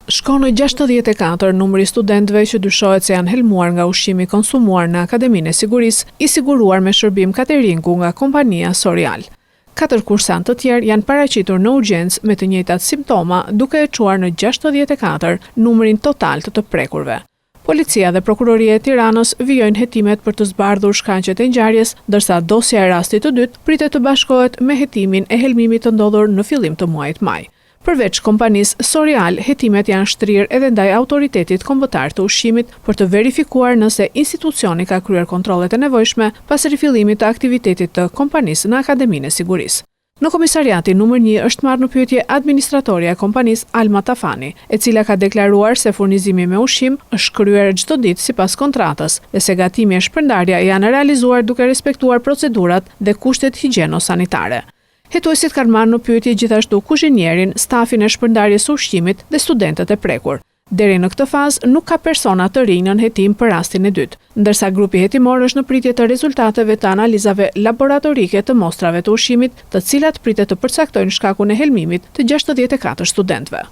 Shkon në 64 numri studentëve që dyshohet se janë helmuar nga ushqimi konsumuar në Akademinë e Sigurisë, i siguruar me shërbim cateringu nga kompania Sorial. 4 kursantë të tjerë janë paraqitur në urgjencë me të njëjtat simptoma, duke e çuar në 64 numrin total të prekurve. Policia dhe Prokuroria e Tiranës vijojnë hetimet për të zbardhur shkaqet e ngjarjes, ndërsa dosja e rastit të dytë pritet të bashkohet me hetimin e helmimit të ndodhur në fillim të muajit maj. Përveç kompanisë Sorial, hetimet janë shtrirë edhe ndaj autoritetit kombëtar të ushqimit për të verifikuar nëse institucioni ka kryer kontrollet e nevojshme pas rifillimit të aktivitetit të kompanisë në Akademinë e Sigurisë. Në komisariatin numër 1 është marrë në pyetje administratorja e kompanisë Alma Tafani, e cila ka deklaruar se furnizimi me ushqim është kryer çdo ditë sipas kontratës dhe se gatimi e shpërndarja janë realizuar duke respektuar procedurat dhe kushtet higjieno-sanitare. Hetuesit kanë marrë në pyetje gjithashtu kuzhinierin, stafin e shpërndarjes së ushqimit dhe studentët e prekur. Deri në këtë fazë nuk ka persona të rinj në hetim për rastin e dytë, ndërsa grupi hetimor është në pritje të rezultateve të analizave laboratorike të mostrave të ushqimit, të cilat pritet të përcaktojnë shkakun e helmimit të 64 studentëve.